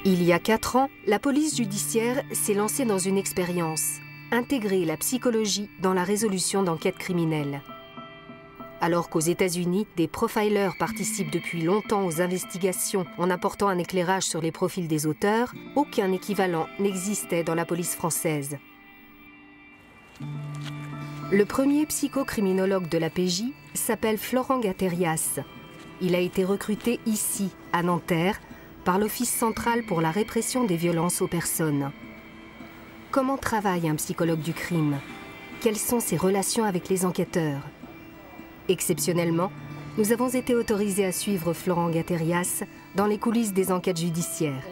Il y a 4 ans, la police judiciaire s'est lancée dans une expérience, intégrer la psychologie dans la résolution d'enquêtes criminelles. Alors qu'aux États-Unis, des profilers participent depuis longtemps aux investigations en apportant un éclairage sur les profils des auteurs, aucun équivalent n'existait dans la police française. Le premier psychocriminologue de la PJ s'appelle Florent Gatérias. Il a été recruté ici, à Nanterre, par l'Office central pour la répression des violences aux personnes. Comment travaille un psychologue du crime? Quelles sont ses relations avec les enquêteurs? Exceptionnellement, nous avons été autorisés à suivre Florent Gatérias dans les coulisses des enquêtes judiciaires.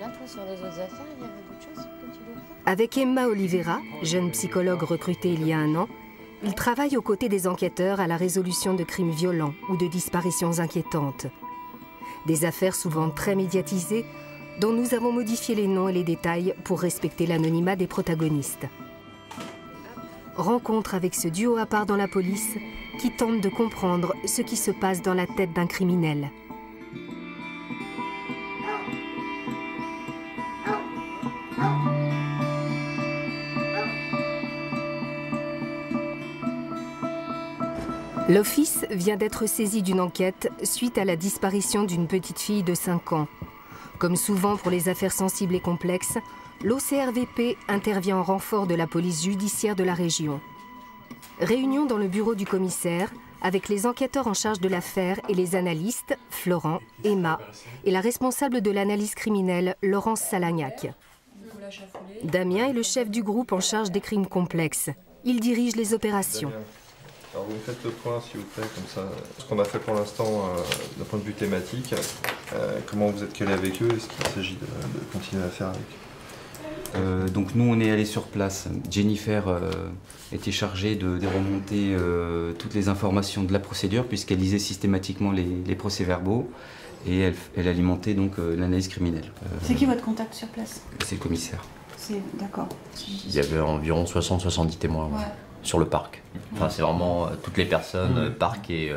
Avec Emma Oliveira, jeune psychologue recrutée il y a 1 an, il travaille aux côtés des enquêteurs à la résolution de crimes violents ou de disparitions inquiétantes. Des affaires souvent très médiatisées, dont nous avons modifié les noms et les détails pour respecter l'anonymat des protagonistes. Rencontre avec ce duo à part dans la police qui tente de comprendre ce qui se passe dans la tête d'un criminel. L'Office vient d'être saisi d'une enquête suite à la disparition d'une petite fille de 5 ans. Comme souvent pour les affaires sensibles et complexes, l'OCRVP intervient en renfort de la police judiciaire de la région. Réunion dans le bureau du commissaire avec les enquêteurs en charge de l'affaire et les analystes, Florent, Emma, et la responsable de l'analyse criminelle, Laurence Salagnac. Damien est le chef du groupe en charge des crimes complexes. Il dirige les opérations. Alors vous me faites le point s'il vous plaît, comme ça, ce qu'on a fait pour l'instant d'un point de vue thématique, comment vous êtes calé avec eux, est-ce qu'il s'agit de continuer à faire avec? Donc nous on est allé sur place, Jennifer était chargée de remonter toutes les informations de la procédure puisqu'elle lisait systématiquement les procès-verbaux et elle alimentait donc l'analyse criminelle. C'est qui votre contact sur place? C'est le commissaire. D'accord. Il y avait environ 60-70 témoins. Ouais. Sur le parc. Enfin, c'est vraiment toutes les personnes, parc et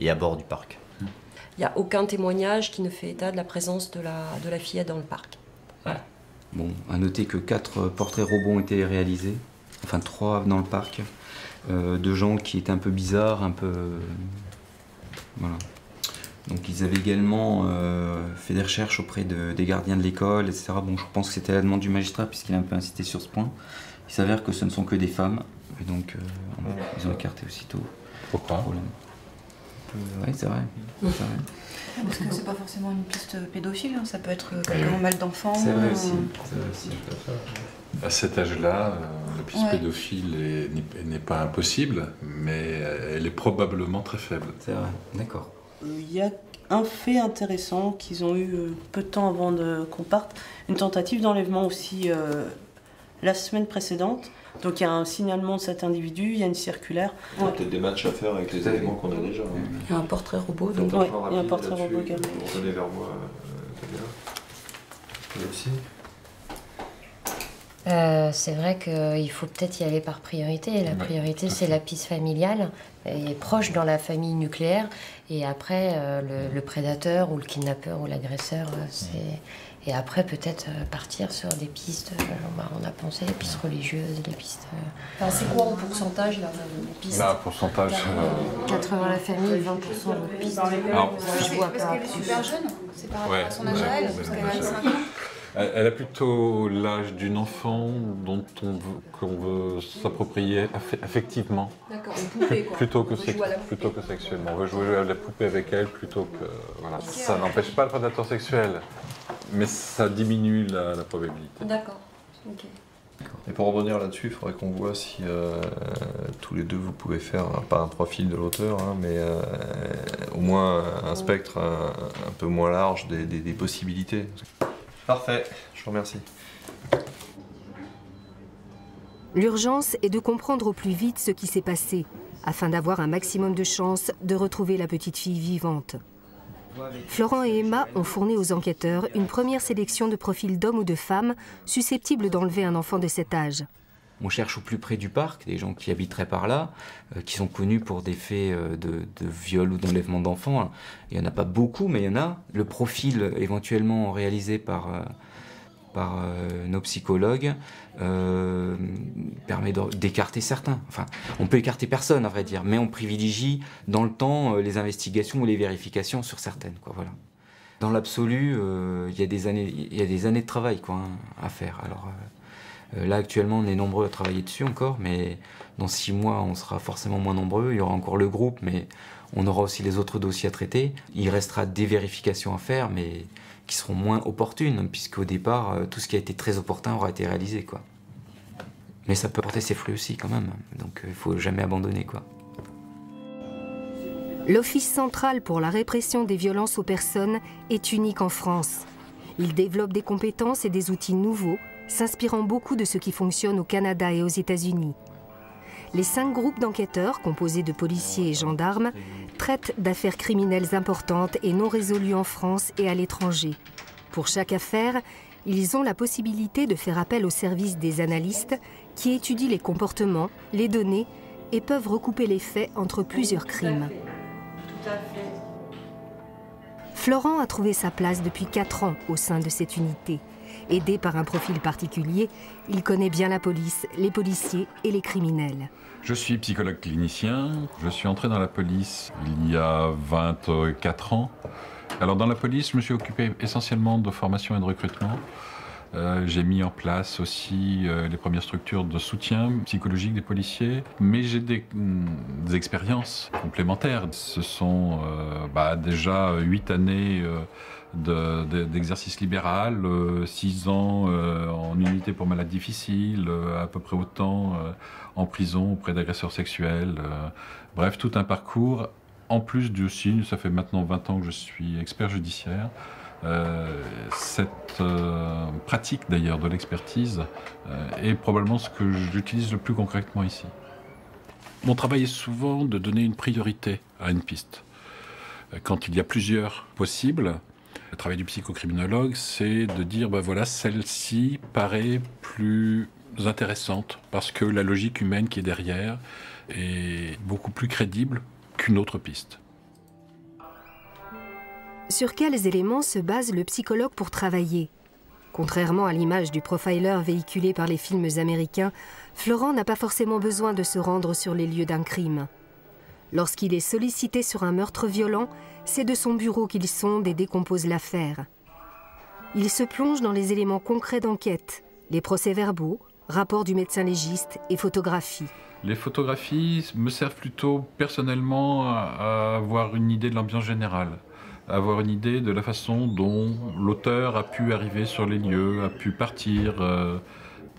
à bord du parc. Il n'y a aucun témoignage qui ne fait état de la présence de la fillette dans le parc. Voilà. Bon, à noter que 4 portraits robots ont été réalisés, enfin 3 dans le parc, de gens qui étaient un peu bizarres, un peu... Voilà. Donc ils avaient également fait des recherches auprès des gardiens de l'école, etc. Bon, je pense que c'était la demande du magistrat puisqu'il a un peu insisté sur ce point. Il s'avère que ce ne sont que des femmes. Et donc, ils ont écarté aussitôt. Pourquoi? Oui, c'est vrai. Parce que c'est pas forcément une piste pédophile, hein. Ça peut être quelqu'un mal d'enfant. C'est vrai aussi. À cet âge-là, la piste pédophile n'est pas impossible, mais elle est probablement très faible. C'est vrai, d'accord. Il y a un fait intéressant qu'ils ont eu peu de temps avant qu'on parte, une tentative d'enlèvement aussi la semaine précédente. Donc il y a un signalement de cet individu, il y a une circulaire. Il y a peut-être des matchs à faire avec les éléments qu'on a déjà. Il y a un portrait robot. Donc... Oui, il y a un portrait robot également. Revenez vers moi, aussi. C'est vrai qu'il faut peut-être y aller par priorité. La priorité, c'est la piste familiale, et proche dans la famille nucléaire. Et après, le prédateur ou le kidnappeur ou l'agresseur, c'est... Et après, peut-être partir sur des pistes, on a pensé les pistes religieuses, les pistes... Enfin, c'est quoi en pourcentage, là, les pistes? Là, pourcentage... 80 la famille, 20% de pistes. Alors, parce qu'elle est super jeune, c'est par rapport à son âge à elle, parce qu'elle a 25 ans. Elle a plutôt l'âge d'une enfant qu'on veut s'approprier affectivement. D'accord, une poupée quoi. Plutôt que sexuellement. On veut jouer à la poupée avec elle plutôt que... Voilà. Okay, ça n'empêche pas le prédateur sexuel, mais ça diminue la probabilité. D'accord. Ok. Et pour rebondir là-dessus, il faudrait qu'on voit si tous les deux vous pouvez faire, pas un profil de l'auteur, hein, mais au moins un spectre un peu moins large des possibilités. Parfait, je vous remercie. L'urgence est de comprendre au plus vite ce qui s'est passé, afin d'avoir un maximum de chances de retrouver la petite fille vivante. Florent et Emma ont fourni aux enquêteurs une première sélection de profils d'hommes ou de femmes susceptibles d'enlever un enfant de cet âge. On cherche au plus près du parc, des gens qui habiteraient par là, qui sont connus pour des faits de viol ou d'enlèvement d'enfants. Il n'y en a pas beaucoup, mais il y en a. Le profil éventuellement réalisé par nos psychologues permet d'écarter certains. Enfin, on peut écarter personne, à vrai dire, mais on privilégie dans le temps les investigations ou les vérifications sur certaines, quoi, voilà. Dans l'absolu, il y a des années de travail, quoi, hein, à faire. Alors, là, actuellement, on est nombreux à travailler dessus encore, mais dans 6 mois, on sera forcément moins nombreux. Il y aura encore le groupe, mais on aura aussi les autres dossiers à traiter. Il restera des vérifications à faire, mais qui seront moins opportunes, puisqu'au départ, tout ce qui a été très opportun aura été réalisé, quoi. Mais ça peut porter ses fruits aussi, quand même. Donc, il ne faut jamais abandonner, quoi. L'Office central pour la répression des violences aux personnes est unique en France. Il développe des compétences et des outils nouveaux, s'inspirant beaucoup de ce qui fonctionne au Canada et aux États-Unis. Les 5 groupes d'enquêteurs, composés de policiers et gendarmes, traitent d'affaires criminelles importantes et non résolues en France et à l'étranger. Pour chaque affaire, ils ont la possibilité de faire appel au service des analystes qui étudient les comportements, les données et peuvent recouper les faits entre plusieurs crimes. Tout à fait. Florent a trouvé sa place depuis 4 ans au sein de cette unité. Aidé par un profil particulier, il connaît bien la police, les policiers et les criminels. Je suis psychologue clinicien. Je suis entré dans la police il y a 24 ans. Alors dans la police, je me suis occupé essentiellement de formation et de recrutement. J'ai mis en place aussi les premières structures de soutien psychologique des policiers, mais j'ai des expériences complémentaires. Ce sont déjà 8 années d'exercice libéral, 6 ans en unité pour malades difficiles, à peu près autant en prison auprès d'agresseurs sexuels. Bref, tout un parcours. En plus du aussi, ça fait maintenant 20 ans que je suis expert judiciaire. Cette pratique d'ailleurs de l'expertise est probablement ce que j'utilise le plus concrètement ici. Mon travail est souvent de donner une priorité à une piste. Quand il y a plusieurs possibles, le travail du psychocriminologue, c'est de dire, voilà, celle-ci paraît plus intéressante parce que la logique humaine qui est derrière est beaucoup plus crédible qu'une autre piste. Sur quels éléments se base le psychologue pour travailler? Contrairement à l'image du profiler véhiculé par les films américains, Florent n'a pas forcément besoin de se rendre sur les lieux d'un crime. Lorsqu'il est sollicité sur un meurtre violent, c'est de son bureau qu'il sonde et décompose l'affaire. Il se plonge dans les éléments concrets d'enquête, les procès-verbaux, rapports du médecin légiste et photographies. Les photographies me servent plutôt personnellement à avoir une idée de l'ambiance générale, à avoir une idée de la façon dont l'auteur a pu arriver sur les lieux, a pu partir,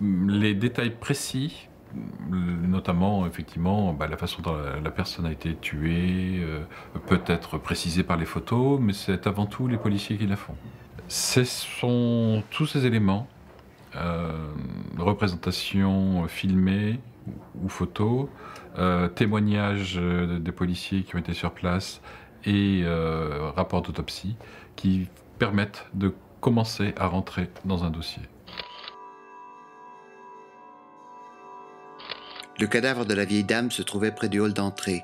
les détails précis, notamment effectivement la façon dont la personne a été tuée, peut être précisée par les photos, mais c'est avant tout les policiers qui la font. Ce sont tous ces éléments, représentation filmée ou photos, témoignages des policiers qui ont été sur place et rapports d'autopsie qui permettent de commencer à rentrer dans un dossier. Le cadavre de la vieille dame se trouvait près du hall d'entrée,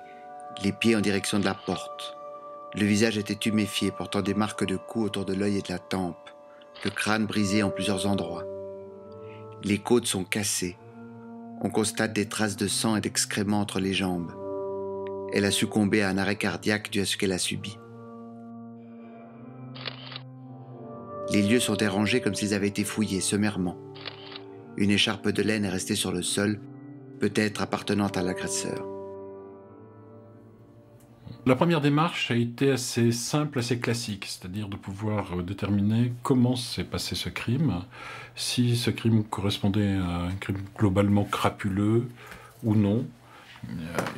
les pieds en direction de la porte. Le visage était tuméfié, portant des marques de coups autour de l'œil et de la tempe, le crâne brisé en plusieurs endroits. Les côtes sont cassées. On constate des traces de sang et d'excréments entre les jambes. Elle a succombé à un arrêt cardiaque dû à ce qu'elle a subi. Les lieux sont dérangés comme s'ils avaient été fouillés sommairement. Une écharpe de laine est restée sur le sol, peut-être appartenant à l'agresseur. La première démarche a été assez simple, assez classique, c'est-à-dire de pouvoir déterminer comment s'est passé ce crime, si ce crime correspondait à un crime globalement crapuleux ou non.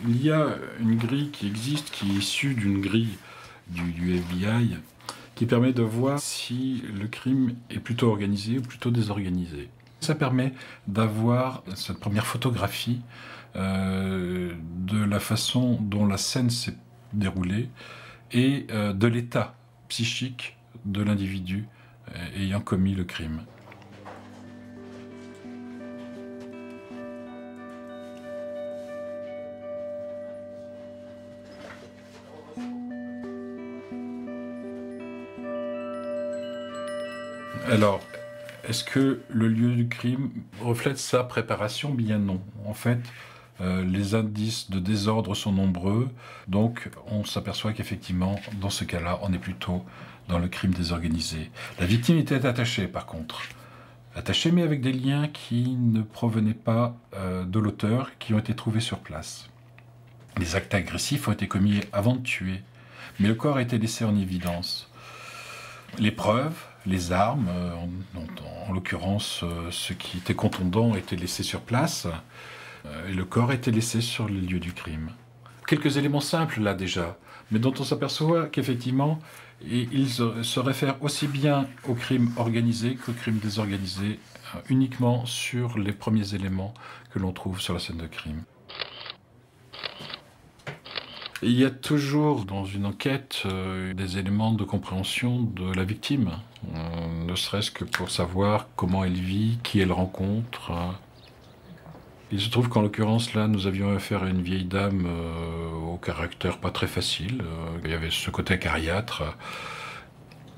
Il y a une grille qui existe, qui est issue d'une grille du FBI, qui permet de voir si le crime est plutôt organisé ou plutôt désorganisé. Ça permet d'avoir cette première photographie de la façon dont la scène s'est déroulée et de l'état psychique de l'individu ayant commis le crime. Alors, est-ce que le lieu du crime reflète sa préparation? Bien non. En fait, les indices de désordre sont nombreux, donc on s'aperçoit qu'effectivement, dans ce cas-là, on est plutôt dans le crime désorganisé. La victime était attachée, par contre. Attachée, mais avec des liens qui ne provenaient pas de l'auteur, qui ont été trouvés sur place. Les actes agressifs ont été commis avant de tuer, mais le corps a été laissé en évidence. Les preuves, les armes, en l'occurrence ce qui était contondant, étaient laissés sur place, et le corps a été laissé sur le lieu du crime. Quelques éléments simples là déjà, mais dont on s'aperçoit qu'effectivement, ils se réfèrent aussi bien au crime organisé qu'au crime désorganisé, uniquement sur les premiers éléments que l'on trouve sur la scène de crime. Il y a toujours dans une enquête des éléments de compréhension de la victime, ne serait-ce que pour savoir comment elle vit, qui elle rencontre. Il se trouve qu'en l'occurrence là, nous avions affaire à une vieille dame au caractère pas très facile. Il y avait ce côté acariâtre.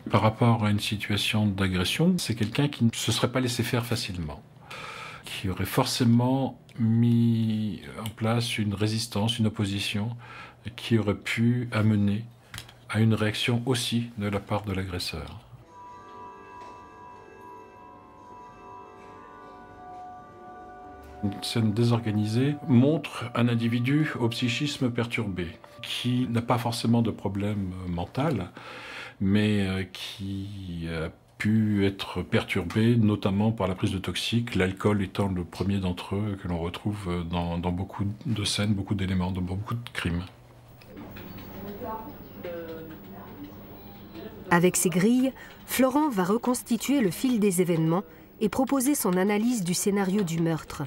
Par rapport à une situation d'agression, c'est quelqu'un qui ne se serait pas laissé faire facilement, qui aurait forcément mis en place une résistance, une opposition, qui aurait pu amener à une réaction aussi de la part de l'agresseur. Une scène désorganisée montre un individu au psychisme perturbé, qui n'a pas forcément de problème mental, mais qui a pu être perturbé notamment par la prise de toxiques, l'alcool étant le premier d'entre eux que l'on retrouve dans beaucoup de scènes, beaucoup d'éléments, dans beaucoup de crimes. Avec ces grilles, Florent va reconstituer le fil des événements et proposer son analyse du scénario du meurtre.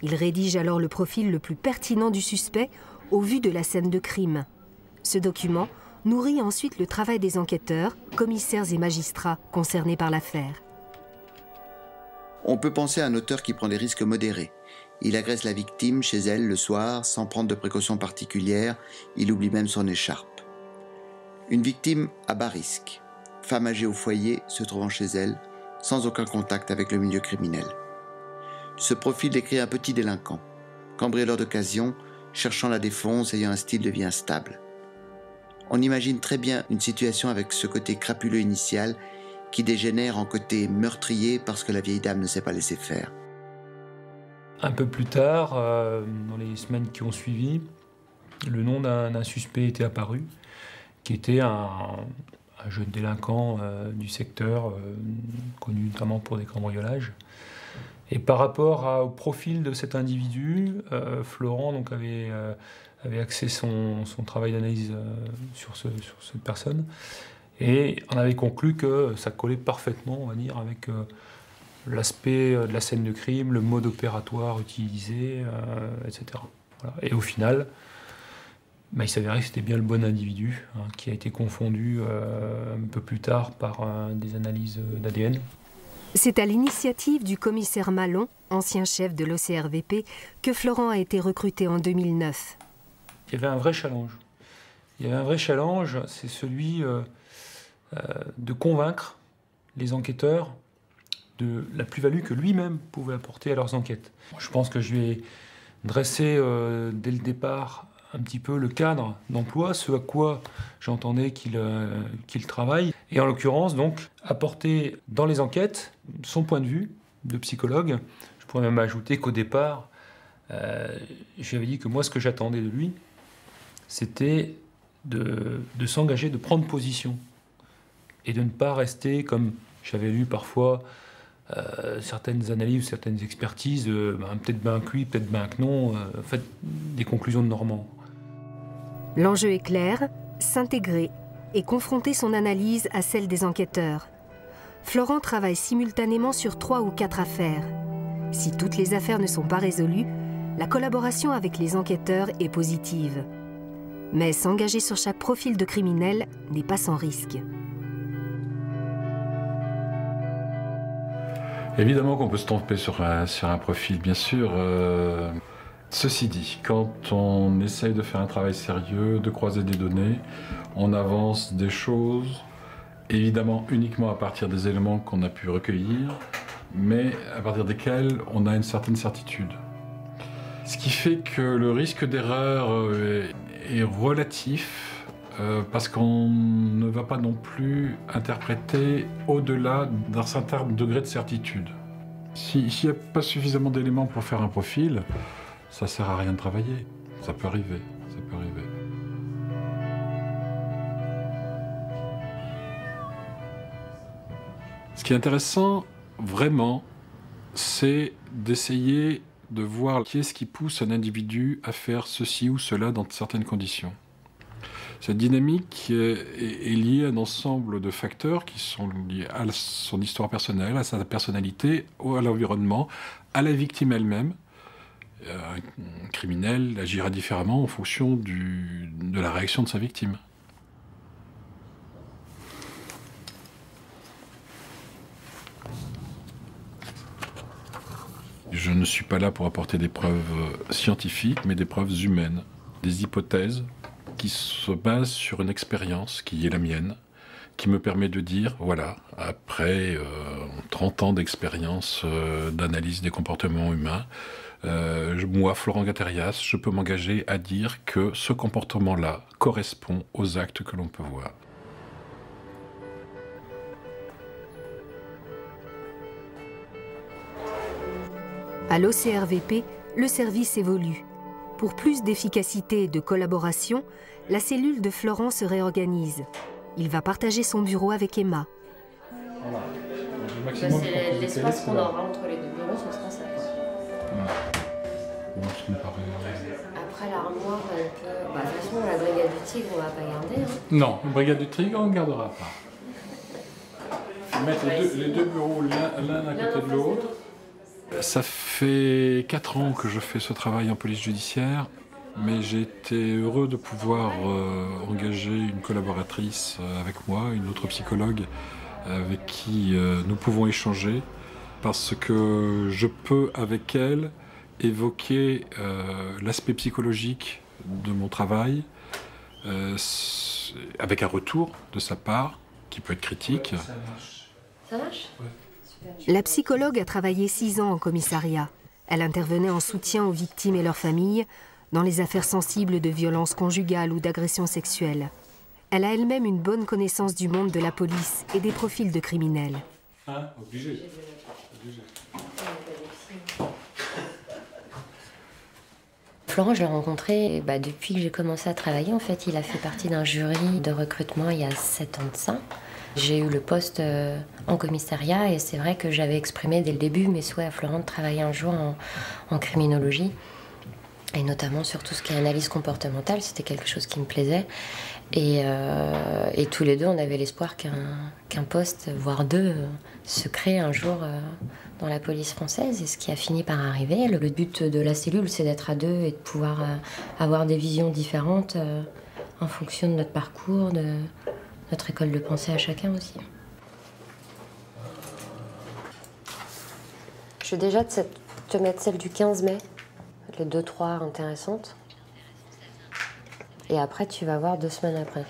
Il rédige alors le profil le plus pertinent du suspect au vu de la scène de crime. Ce document nourrit ensuite le travail des enquêteurs, commissaires et magistrats concernés par l'affaire. On peut penser à un auteur qui prend des risques modérés. Il agresse la victime chez elle le soir sans prendre de précautions particulières, il oublie même son écharpe. Une victime à bas risque, femme âgée au foyer se trouvant chez elle, sans aucun contact avec le milieu criminel. Ce profil décrit un petit délinquant, cambrioleur d'occasion, cherchant la défonce, ayant un style de vie instable. On imagine très bien une situation avec ce côté crapuleux initial qui dégénère en côté meurtrier parce que la vieille dame ne s'est pas laissée faire. Un peu plus tard, dans les semaines qui ont suivi, le nom d'un suspect était apparu, qui était un jeune délinquant du secteur, connu notamment pour des cambriolages. Et par rapport au profil de cet individu, Florent donc, avait axé son travail d'analyse sur cette personne et en avait conclu que ça collait parfaitement, on va dire, avec l'aspect de la scène de crime, le mode opératoire utilisé, etc. Voilà. Et au final, il s'avérait que c'était bien le bon individu qui a été confondu un peu plus tard par des analyses d'ADN. C'est à l'initiative du commissaire Malon, ancien chef de l'OCRVP, que Florent a été recruté en 2009. Il y avait un vrai challenge. C'est celui de convaincre les enquêteurs de la plus-value que lui-même pouvait apporter à leurs enquêtes. Je pense que je lui ai dressé dès le départ un petit peu le cadre d'emploi, ce à quoi j'entendais qu'il travaille. Et en l'occurrence, donc, apporter dans les enquêtes son point de vue de psychologue. Je pourrais même ajouter qu'au départ, je lui avais dit que moi, ce que j'attendais de lui, c'était de s'engager, de prendre position. Et de ne pas rester, comme j'avais lu parfois, certaines analyses, certaines expertises, peut-être bien que oui, peut-être bien que non, en fait, des conclusions de Normand. L'enjeu est clair, s'intégrer et confronter son analyse à celle des enquêteurs. Florent travaille simultanément sur 3 ou 4 affaires. Si toutes les affaires ne sont pas résolues, la collaboration avec les enquêteurs est positive. Mais s'engager sur chaque profil de criminel n'est pas sans risque. Évidemment qu'on peut se tromper sur un profil, bien sûr. Ceci dit, quand on essaye de faire un travail sérieux, de croiser des données, on avance des choses évidemment uniquement à partir des éléments qu'on a pu recueillir, mais à partir desquels on a une certaine certitude. Ce qui fait que le risque d'erreur est relatif, parce qu'on ne va pas non plus interpréter au-delà d'un certain degré de certitude. S'il n'y a pas suffisamment d'éléments pour faire un profil, ça ne sert à rien de travailler. Ça peut arriver, ça peut arriver. Ce qui est intéressant, vraiment, c'est d'essayer de voir qui est-ce qui pousse un individu à faire ceci ou cela dans certaines conditions. Cette dynamique est liée à un ensemble de facteurs qui sont liés à son histoire personnelle, à sa personnalité, à l'environnement, à la victime elle-même. Un criminel agira différemment en fonction de la réaction de sa victime. Je ne suis pas là pour apporter des preuves scientifiques, mais des preuves humaines, des hypothèses qui se basent sur une expérience qui est la mienne, qui me permet de dire, voilà, après 30 ans d'expérience d'analyse des comportements humains, moi, Florent Gatérias, je peux m'engager à dire que ce comportement-là correspond aux actes que l'on peut voir. À l'OCRVP, le service évolue. Pour plus d'efficacité et de collaboration, la cellule de Florent se réorganise. Il va partager son bureau avec Emma. Voilà. C'est l'espace qu'on aura entre les deux bureaux, ce sera ça. Après l'armoire, elle peut... de toute façon, la brigade du tigre, on va pas garder. Hein. Non, la brigade du tigre, on ne gardera pas. Il faut mettre les deux bureaux l'un à côté de l'autre. Ça fait 4 ans que je fais ce travail en police judiciaire, mais j'ai été heureux de pouvoir engager une collaboratrice avec moi, une autre psychologue avec qui nous pouvons échanger, parce que je peux avec elle évoquer l'aspect psychologique de mon travail, avec un retour de sa part, qui peut être critique. Ça marche ? Ouais. La psychologue a travaillé 6 ans en commissariat. Elle intervenait en soutien aux victimes et leurs familles dans les affaires sensibles de violences conjugales ou d'agressions sexuelles. Elle a elle-même une bonne connaissance du monde de la police et des profils de criminels. Hein, obligé. Florent, je l'ai rencontré depuis que j'ai commencé à travailler. En fait, il a fait partie d'un jury de recrutement il y a 7 ans de ça. J'ai eu le poste en commissariat et c'est vrai que j'avais exprimé dès le début mes souhaits à Florent de travailler un jour en criminologie et notamment sur tout ce qui est analyse comportementale. C'était quelque chose qui me plaisait et tous les deux on avait l'espoir qu'un poste, voire 2, se crée un jour dans la police française et ce qui a fini par arriver. Le but de la cellule, c'est d'être à 2 et de pouvoir avoir des visions différentes en fonction de notre parcours, de notre école de pensée à chacun aussi. Je vais déjà te mettre celle du 15 mai, les 2-3 intéressantes. Et après, tu vas voir 2 semaines après.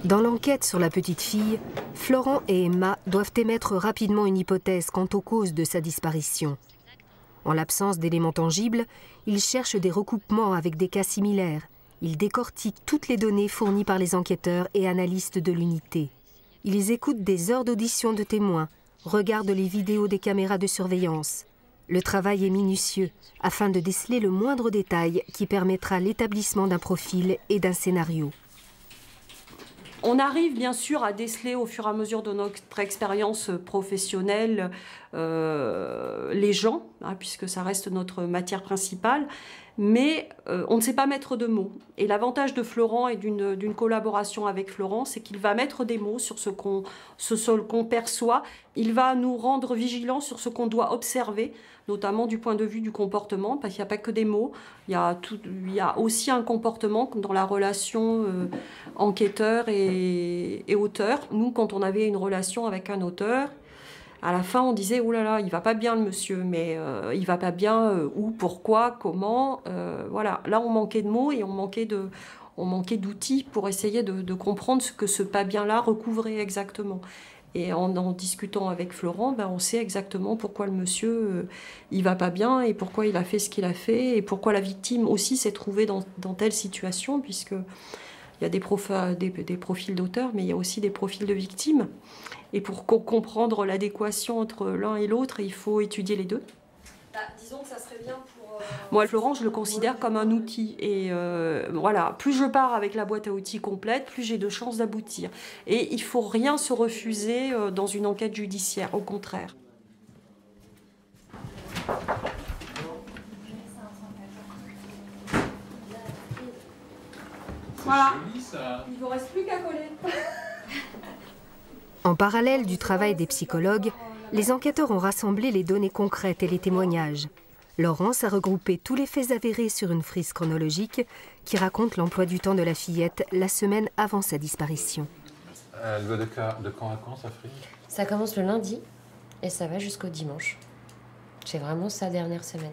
Dans l'enquête sur la petite fille, Florent et Emma doivent émettre rapidement une hypothèse quant aux causes de sa disparition. En l'absence d'éléments tangibles, ils cherchent des recoupements avec des cas similaires. Ils décortiquent toutes les données fournies par les enquêteurs et analystes de l'unité. Ils écoutent des heures d'audition de témoins, regardent les vidéos des caméras de surveillance. Le travail est minutieux, afin de déceler le moindre détail qui permettra l'établissement d'un profil et d'un scénario. On arrive bien sûr à déceler au fur et à mesure de notre expérience professionnelle les gens, puisque ça reste notre matière principale, mais on ne sait pas mettre de mots. Et l'avantage de Florent et d'une collaboration avec Florent, c'est qu'il va mettre des mots sur ce qu'on perçoit. Il va nous rendre vigilants sur ce qu'on doit observer, notamment du point de vue du comportement, parce qu'il n'y a pas que des mots, il y a aussi un comportement dans la relation enquêteur et auteur. Nous, quand on avait une relation avec un auteur, à la fin, on disait « Oh là là, il va pas bien le monsieur, mais il va pas bien où, pourquoi, comment ?» Voilà, là on manquait de mots et on manquait on manquait d'outils pour essayer de comprendre ce que ce pas bien-là recouvrait exactement. Et en discutant avec Florent, ben on sait exactement pourquoi le monsieur il va pas bien et pourquoi il a fait ce qu'il a fait et pourquoi la victime aussi s'est trouvée dans telle situation, puisque il y a des profils d'auteurs, mais il y a aussi des profils de victimes. Et pour comprendre l'adéquation entre l'un et l'autre, il faut étudier les deux. Disons que ça serait bien pour... Moi, Florent, je le considère comme un outil. Et voilà, plus je pars avec la boîte à outils complète, plus j'ai de chances d'aboutir. Et il ne faut rien se refuser dans une enquête judiciaire, au contraire. Voilà, il ne vous reste plus qu'à coller. En parallèle du travail des psychologues, les enquêteurs ont rassemblé les données concrètes et les témoignages. Laurence a regroupé tous les faits avérés sur une frise chronologique qui raconte l'emploi du temps de la fillette la semaine avant sa disparition. Elle va de quand à quand, sa frise? Ça commence le lundi et ça va jusqu'au dimanche. C'est vraiment sa dernière semaine.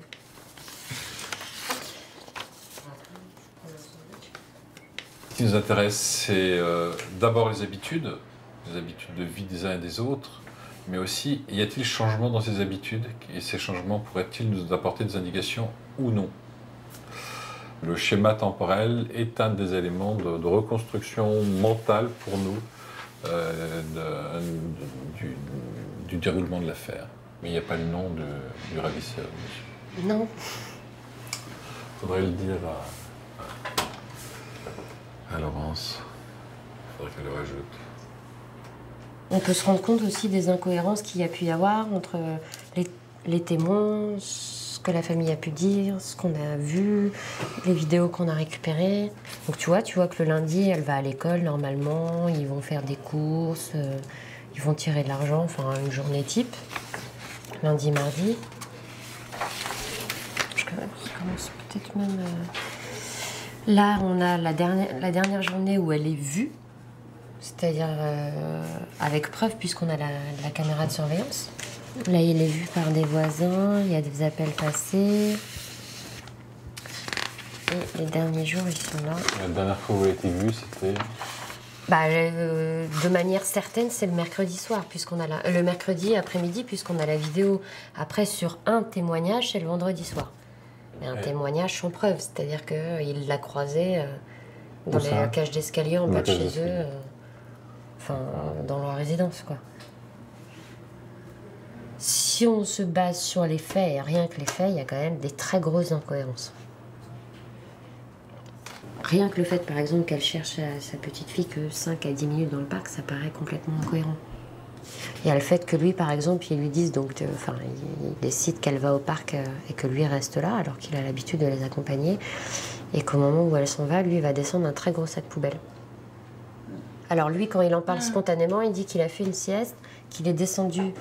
Ce qui nous intéresse, c'est d'abord les habitudes de vie des uns et des autres, mais aussi, y a-t-il changement dans ces habitudes, et ces changements pourraient-ils nous apporter des indications ou non? Le schéma temporel est un des éléments de reconstruction mentale pour nous du déroulement de l'affaire. Mais il n'y a pas le nom du ravisseur, monsieur. Non. Il faudrait le dire à Laurence. Il faudrait qu'elle le rajoute. On peut se rendre compte aussi des incohérences qu'il y a pu y avoir entre les témoins, ce que la famille a pu dire, ce qu'on a vu, les vidéos qu'on a récupérées. Donc tu vois que le lundi, elle va à l'école normalement, ils vont faire des courses, ils vont tirer de l'argent, enfin une journée type, lundi, mardi. Je commence peut-être même... Là, on a la dernière journée où elle est vue. C'est-à-dire avec preuve, puisqu'on a la caméra de surveillance. Là, il est vu par des voisins, il y a des appels passés. Et les derniers jours, ils sont là. La dernière fois où elle a été vue, c'était... De manière certaine, c'est le mercredi soir, puisqu'on a le mercredi après-midi, puisqu'on a la vidéo. Après, sur un témoignage, c'est le vendredi soir. Mais un témoignage sans preuve, c'est-à-dire qu'il l'a croisée dans la cage d'escalier en bas de chez eux. Enfin, dans leur résidence, quoi. Si on se base sur les faits, et rien que les faits, il y a quand même des très grosses incohérences. Rien que le fait, par exemple, qu'elle cherche sa petite fille que 5 à 10 minutes dans le parc, ça paraît complètement incohérent. Il y a le fait que lui, par exemple, ils lui disent, donc, il décide qu'elle va au parc et que lui reste là, alors qu'il a l'habitude de les accompagner, et qu'au moment où elle s'en va, lui, il va descendre un très gros sac poubelle. Alors lui, quand il en parle spontanément, il dit qu'il a fait une sieste, qu'il a descendu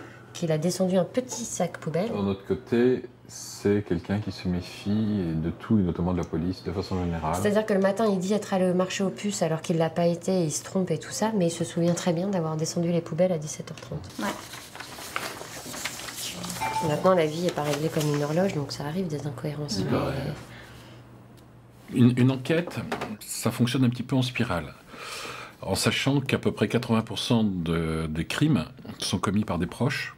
un petit sac poubelle. De notre côté, c'est quelqu'un qui se méfie de tout, et notamment de la police, de façon générale. C'est-à-dire que le matin, il dit être allé au marché aux puces alors qu'il ne l'a pas été, il se trompe et tout ça, mais il se souvient très bien d'avoir descendu les poubelles à 17h30. Ouais. Maintenant, la vie n'est pas réglée comme une horloge, donc ça arrive des incohérences. Une enquête, ça fonctionne un petit peu en spirale. En sachant qu'à peu près 80% des crimes sont commis par des proches,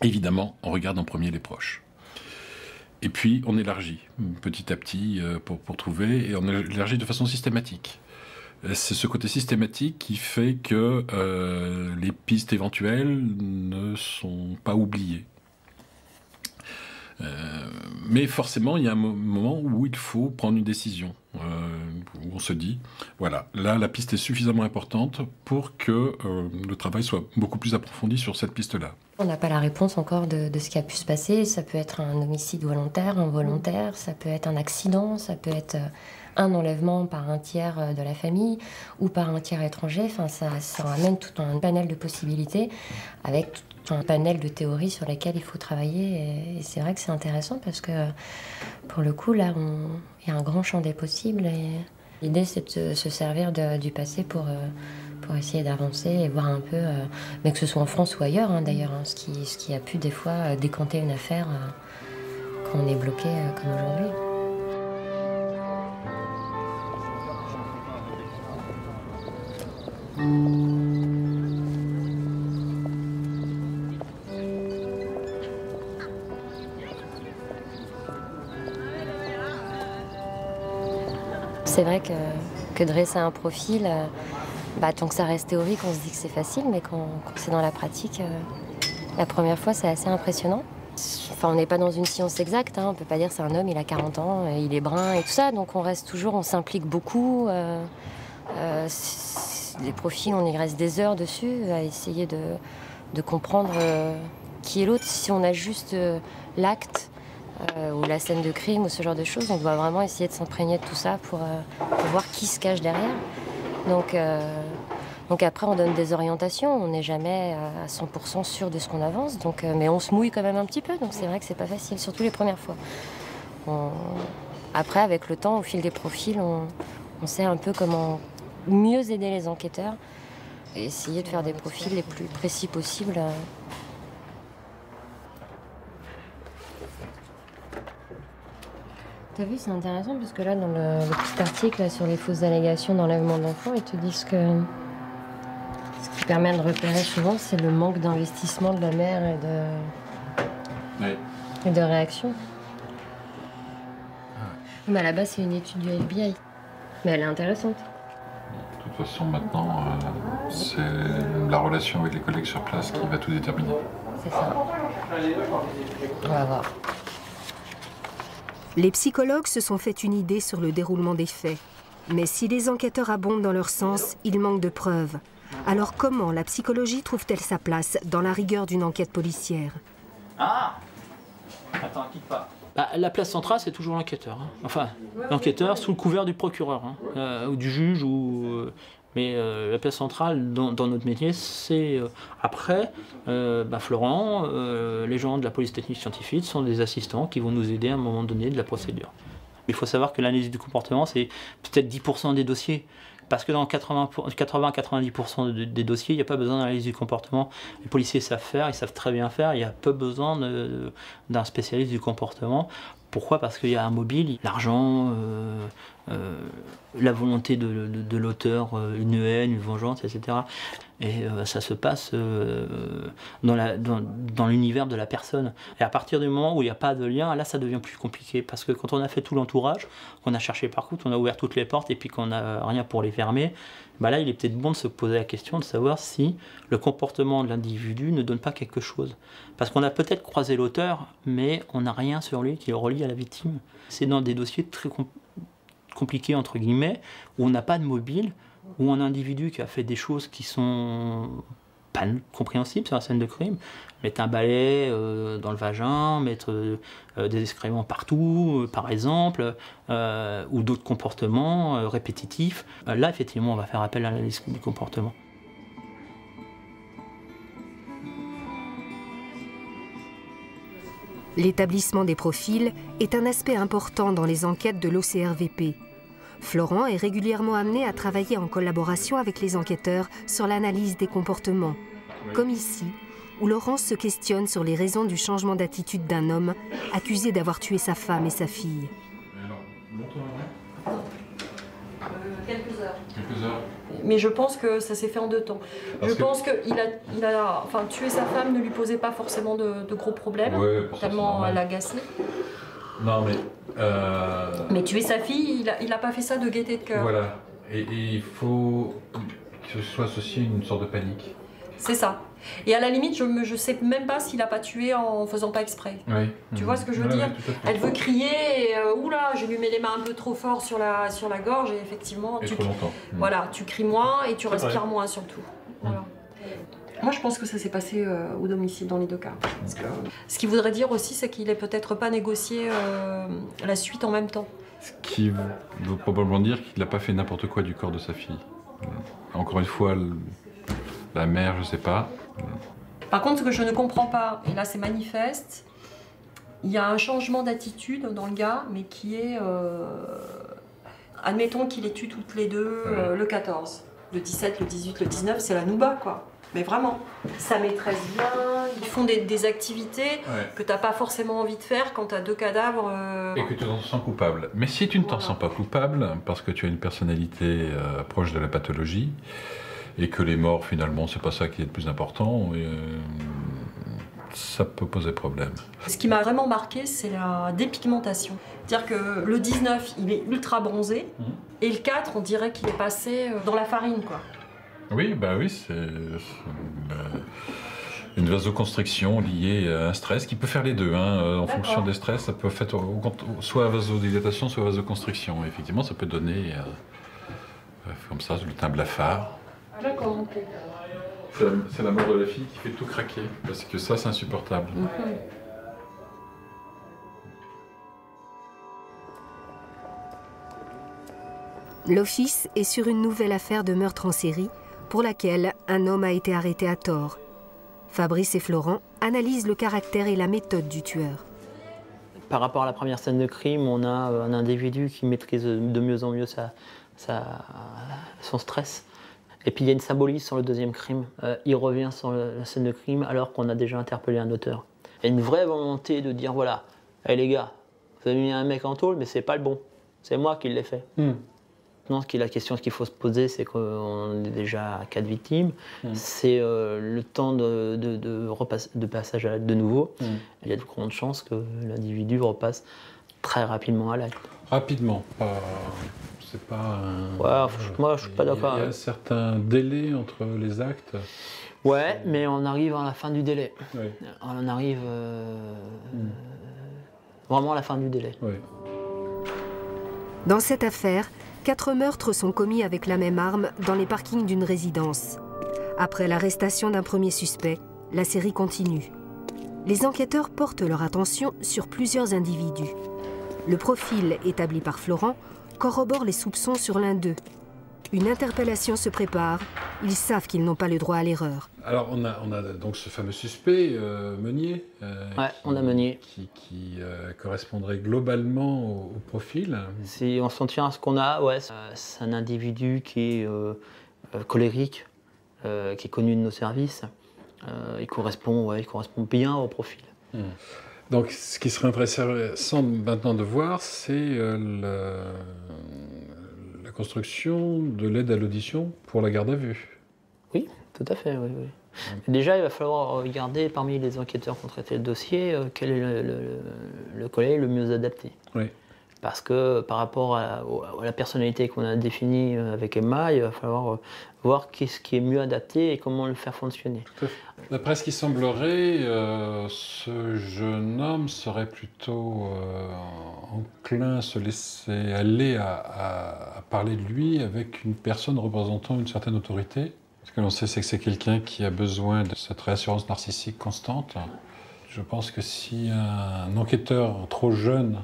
évidemment, on regarde en premier les proches. Et puis, on élargit petit à petit pour trouver, et on élargit de façon systématique. C'est ce côté systématique qui fait que les pistes éventuelles ne sont pas oubliées. Mais forcément, il y a un moment où il faut prendre une décision, où on se dit, voilà, là, la piste est suffisamment importante pour que le travail soit beaucoup plus approfondi sur cette piste-là. On n'a pas la réponse encore de ce qui a pu se passer. Ça peut être un homicide volontaire, involontaire, ça peut être un accident, ça peut être un enlèvement par un tiers de la famille ou par un tiers étranger. Enfin, ça ramène tout un panel de possibilités avec un panel de théories sur lesquelles il faut travailler. Et c'est vrai que c'est intéressant parce que, pour le coup, là, il y a un grand champ des possibles. Et l'idée, c'est de se servir du passé pour essayer d'avancer et voir un peu, mais que ce soit en France ou ailleurs, hein, d'ailleurs, hein, ce qui a pu des fois décanter une affaire quand on est bloqué comme aujourd'hui. C'est vrai que dresser un profil, tant que ça reste théorique, on se dit que c'est facile, mais quand c'est dans la pratique, la première fois, c'est assez impressionnant. Enfin, on n'est pas dans une science exacte, hein, on ne peut pas dire c'est un homme, il a 40 ans, il est brun et tout ça, donc on reste toujours, on s'implique beaucoup. Les profils, on y reste des heures dessus, à essayer de comprendre qui est l'autre. Si on a juste l'acte, ou la scène de crime ou ce genre de choses, on doit vraiment essayer de s'imprégner de tout ça pour voir qui se cache derrière. Donc après on donne des orientations, on n'est jamais à 100% sûr de ce qu'on avance, mais on se mouille quand même un petit peu, donc c'est vrai que c'est pas facile, surtout les premières fois. Après avec le temps, au fil des profils, on sait un peu comment mieux aider les enquêteurs et essayer de faire des profils les plus précis possibles. T'as vu, c'est intéressant parce que là, dans le petit article là, sur les fausses allégations d'enlèvement d'enfants, ils te disent que ce qui permet de repérer souvent, c'est le manque d'investissement de la mère et de réaction. Mais à la base, c'est une étude du FBI. Mais elle est intéressante. De toute façon, maintenant, c'est la relation avec les collègues sur place qui va tout déterminer. C'est ça. On va voir. Les psychologues se sont fait une idée sur le déroulement des faits. Mais si les enquêteurs abondent dans leur sens, il manque de preuves. Alors comment la psychologie trouve-t-elle sa place dans la rigueur d'une enquête policière? Ah! Attends, quitte pas. La place centrale, c'est toujours l'enquêteur. Hein. Enfin, l'enquêteur sous le couvert du procureur, hein, ou du juge, mais la place centrale dans notre métier, c'est après, Florent, les gens de la police technique scientifique sont des assistants qui vont nous aider à un moment donné de la procédure. Il faut savoir que l'analyse du comportement, c'est peut-être 10% des dossiers. Parce que dans 80-90% des dossiers, il n'y a pas besoin d'analyse du comportement. Les policiers savent faire, ils savent très bien faire, il y a peu besoin d'un spécialiste du comportement. Pourquoi? Parce qu'il y a un mobile, l'argent, la volonté de l'auteur, une haine, une vengeance, etc. Et ça se passe dans l'univers de la personne. Et à partir du moment où il n'y a pas de lien, là ça devient plus compliqué. Parce que quand on a fait tout l'entourage, qu'on a cherché partout, on a ouvert toutes les portes et puis qu'on n'a rien pour les fermer, là il est peut-être bon de se poser la question de savoir si le comportement de l'individu ne donne pas quelque chose. Parce qu'on a peut-être croisé l'auteur, mais on n'a rien sur lui qui le relie à la victime. C'est dans des dossiers très compliqués, entre guillemets, où on n'a pas de mobile, où un individu qui a fait des choses qui sont pas compréhensibles sur la scène de crime, mettre un balai dans le vagin, mettre des excréments partout, par exemple, ou d'autres comportements répétitifs. Là, effectivement, on va faire appel à l'analyse du comportement. L'établissement des profils est un aspect important dans les enquêtes de l'OCRVP. Florent est régulièrement amené à travailler en collaboration avec les enquêteurs sur l'analyse des comportements, comme ici, où Laurence se questionne sur les raisons du changement d'attitude d'un homme accusé d'avoir tué sa femme et sa fille. Quelques heures. Quelques heures. Mais je pense que ça s'est fait en 2 temps. Je pense que tuer sa femme ne lui posait pas forcément de gros problèmes, tellement elle l'agaçait. Non mais... Mais tuer sa fille, il n'a pas fait ça de gaieté de cœur. Voilà. Et il faut que ce soit associé à une sorte de panique. C'est ça. Et à la limite, je ne sais même pas s'il n'a pas tué en faisant pas exprès. Oui. Tu vois ce que je veux dire? Elle veut crier et oula, je lui mets les mains un peu trop fort sur la gorge et effectivement, voilà, tu cries moins et tu respires moins surtout. Voilà. Moi, je pense que ça s'est passé au domicile dans les 2 cas. Parce que, ce qui voudrait dire aussi, c'est qu'il n'est peut-être pas négocié la suite en même temps. Ce qui veut probablement dire qu'il n'a pas fait n'importe quoi du corps de sa fille. Encore une fois, la mère, je ne sais pas. Par contre, ce que je ne comprends pas, et là c'est manifeste, il y a un changement d'attitude dans le gars, mais qui est... admettons qu'il les tue toutes les deux le 14. Le 17, le 18, le 19, c'est la nouba, quoi. Mais vraiment, sa maîtresse vient, ils font des activités que t'as pas forcément envie de faire quand t'as 2 cadavres. Et que tu t'en sens coupable. Mais si tu ne t'en sens pas coupable, parce que tu as une personnalité proche de la pathologie, et que les morts, finalement, c'est pas ça qui est le plus important, ça peut poser problème. Ce qui m'a vraiment marqué, c'est la dépigmentation. C'est-à-dire que le 19, il est ultra bronzé, et le 4, on dirait qu'il est passé dans la farine, quoi. Oui, bah oui, c'est une vasoconstriction liée à un stress qui peut faire les deux. En fonction des stress, ça peut faire soit vasodilatation, soit vasoconstriction. Et effectivement, ça peut donner comme ça le teint blafard. D'accord, ok. C'est la mort de la fille qui fait tout craquer, parce que ça, c'est insupportable. L'Office est sur une nouvelle affaire de meurtre en série pour laquelle un homme a été arrêté à tort. Fabrice et Florent analysent le caractère et la méthode du tueur. Par rapport à la première scène de crime, on a un individu qui maîtrise de mieux en mieux son stress. Et puis il y a une symbolisme sur le deuxième crime. Il revient sur la scène de crime alors qu'on a déjà interpellé un auteur. Il y a une vraie volonté de dire voilà, hey les gars, vous avez mis un mec en tôle, mais c'est pas le bon. C'est moi qui l'ai fait. Non, la question qu'il faut se poser, c'est qu'on est déjà à 4 victimes. C'est le temps de passage à l'acte de nouveau. Il y a de grandes chances que l'individu repasse très rapidement à l'acte. Rapidement, c'est pas... moi, je suis pas d'accord. Il y a un certain délai entre les actes. Ouais, mais on arrive à la fin du délai. Oui. On arrive vraiment à la fin du délai. Oui. Dans cette affaire, 4 meurtres sont commis avec la même arme dans les parkings d'une résidence. Après l'arrestation d'un premier suspect, la série continue. Les enquêteurs portent leur attention sur plusieurs individus. Le profil établi par Florent corrobore les soupçons sur l'un d'eux. Une interpellation se prépare. Ils savent qu'ils n'ont pas le droit à l'erreur. Alors on a donc ce fameux suspect, Meunier, on a Meunier. qui correspondrait globalement au profil. Si on s'en tient à ce qu'on a, c'est un individu qui est colérique, qui est connu de nos services. Il correspond bien au profil. Donc ce qui serait intéressant maintenant de voir, c'est la construction de l'aide à l'audition pour la garde à vue. Oui, tout à fait, oui. Déjà, il va falloir regarder parmi les enquêteurs qui ont traité le dossier, quel est le collègue le mieux adapté. Oui. Parce que par rapport à la personnalité qu'on a définie avec Emma, il va falloir voir qu'est-ce qui est mieux adapté et comment le faire fonctionner. Tout à fait. D'après ce qui semblerait, ce jeune homme serait plutôt enclin à se laisser aller à parler de lui avec une personne représentant une certaine autorité. Ce que l'on sait, c'est que c'est quelqu'un qui a besoin de cette réassurance narcissique constante. Je pense que si un enquêteur trop jeune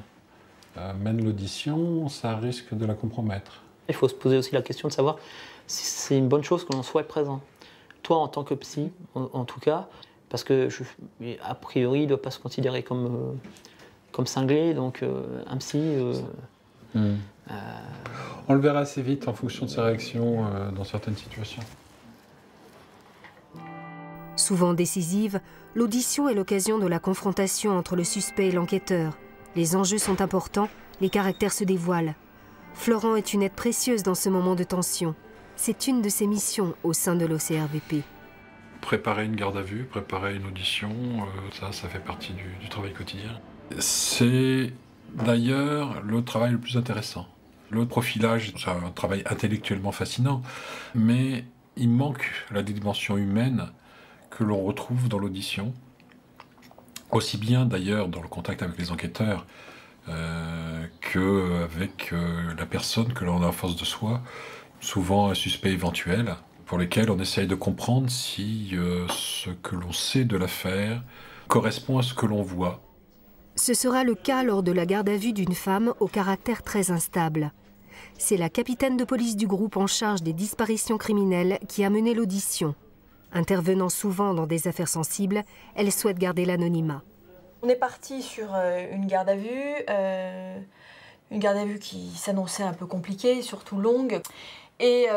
mène l'audition, ça risque de la compromettre. Il faut se poser aussi la question de savoir si c'est une bonne chose que l'on soit présent. Toi, en tant que psy, en tout cas, parce que a priori, il ne doit pas se considérer comme cinglé, donc un psy... On le verra assez vite en fonction de ses réactions dans certaines situations. Souvent décisive, l'audition est l'occasion de la confrontation entre le suspect et l'enquêteur. Les enjeux sont importants, les caractères se dévoilent. Florent est une aide précieuse dans ce moment de tension. C'est une de ses missions au sein de l'OCRVP. Préparer une garde à vue, préparer une audition, ça fait partie du travail quotidien. C'est d'ailleurs le travail le plus intéressant. Le profilage, c'est un travail intellectuellement fascinant, mais il manque la dimension humaine que l'on retrouve dans l'audition, aussi bien d'ailleurs dans le contact avec les enquêteurs qu'avec la personne que l'on a en face de soi, souvent un suspect éventuel, pour lesquels on essaye de comprendre si ce que l'on sait de l'affaire correspond à ce que l'on voit. Ce sera le cas lors de la garde à vue d'une femme au caractère très instable. C'est la capitaine de police du groupe en charge des disparitions criminelles qui a mené l'audition. Intervenant souvent dans des affaires sensibles, elle souhaite garder l'anonymat. On est parti sur une garde à vue qui s'annonçait un peu compliquée, surtout longue. Et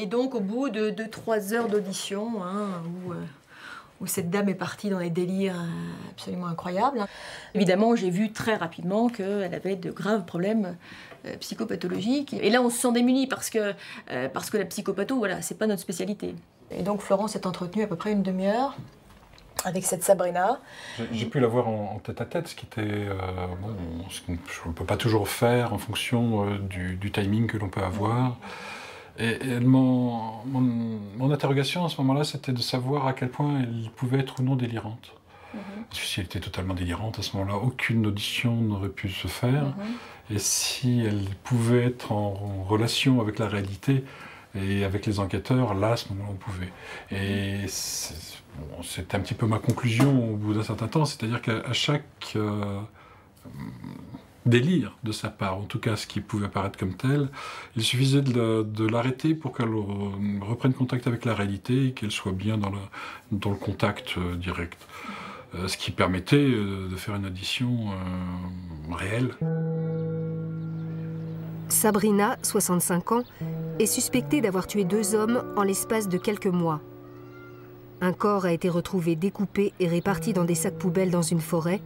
donc au bout de 2-3 heures d'audition, où cette dame est partie dans des délires absolument incroyables. Évidemment, j'ai vu très rapidement qu'elle avait de graves problèmes psychopathologiques. Et là, on se sent démuni parce que la psychopatho, voilà, c'est pas notre spécialité. Et donc, Florence est entretenue à peu près une demi-heure avec cette Sabrina. J'ai pu la voir en tête-à-tête, ce qui était ce qu'on ne peut pas toujours faire en fonction du timing que l'on peut avoir. Et mon interrogation à ce moment-là, c'était de savoir à quel point elle pouvait être ou non délirante. Parce que si elle était totalement délirante, à ce moment-là, aucune audition n'aurait pu se faire. Et si elle pouvait être en relation avec la réalité et avec les enquêteurs, là, à ce moment-là, on pouvait. Et c'était un petit peu ma conclusion au bout d'un certain temps, c'est-à-dire qu'à chaque délire de sa part, en tout cas ce qui pouvait apparaître comme tel, il suffisait de l'arrêter pour qu'elle reprenne contact avec la réalité et qu'elle soit bien dans le contact direct. Ce qui permettait de faire une audition réelle. Sabrina, 65 ans, est suspectée d'avoir tué 2 hommes en l'espace de quelques mois. Un corps a été retrouvé découpé et réparti dans des sacs poubelles dans une forêt.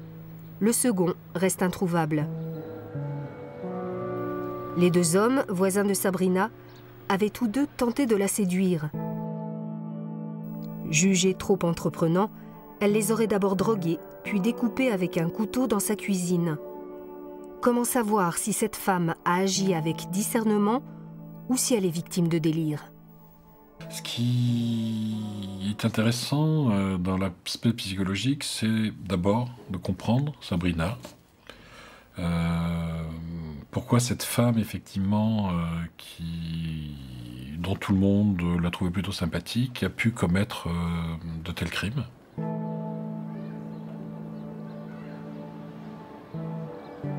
Le second reste introuvable. Les 2 hommes, voisins de Sabrina, avaient tous 2 tenté de la séduire. Jugée trop entreprenant, elle les aurait d'abord drogués, puis découpés avec un couteau dans sa cuisine. Comment savoir si cette femme a agi avec discernement ou si elle est victime de délire? Ce qui est intéressant dans l'aspect psychologique, c'est d'abord de comprendre Sabrina. Pourquoi cette femme, effectivement, dont tout le monde l'a trouvée plutôt sympathique, a pu commettre de tels crimes.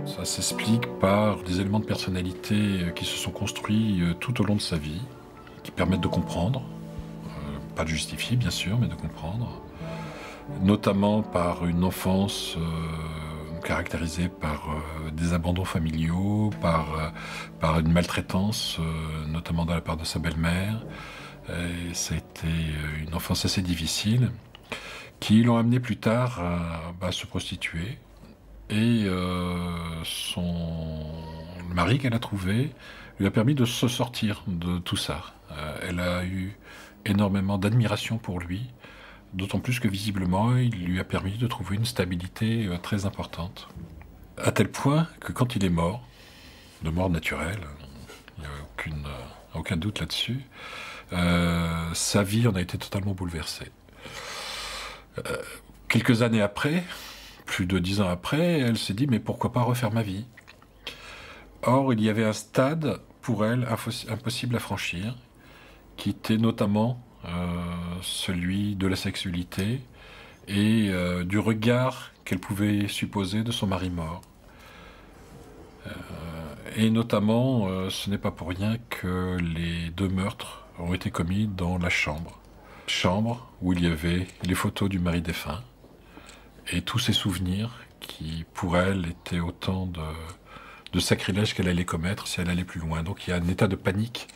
Ça s'explique par des éléments de personnalité qui se sont construits tout au long de sa vie, qui permettent de comprendre, pas de justifier bien sûr, mais de comprendre, notamment par une enfance caractérisée par des abandons familiaux, par une maltraitance, notamment de la part de sa belle-mère. Ça a été une enfance assez difficile, qui l'ont amené plus tard à se prostituer. Et le mari qu'elle a trouvé lui a permis de se sortir de tout ça. Elle a eu énormément d'admiration pour lui, d'autant plus que visiblement il lui a permis de trouver une stabilité très importante. À tel point que quand il est mort, de mort naturelle, il n'y a aucun doute là-dessus, sa vie en a été totalement bouleversée. Quelques années après, plus de 10 ans après, elle s'est dit « mais pourquoi pas refaire ma vie ?» Or, il y avait un stade pour elle impossible à franchir, qui était notamment celui de la sexualité et du regard qu'elle pouvait supposer de son mari mort. Et notamment, ce n'est pas pour rien que les 2 meurtres ont été commis dans la chambre. Chambre où il y avait les photos du mari défunt et tous ces souvenirs qui, pour elle, étaient autant de sacrilèges qu'elle allait commettre si elle allait plus loin. Donc il y a un état de panique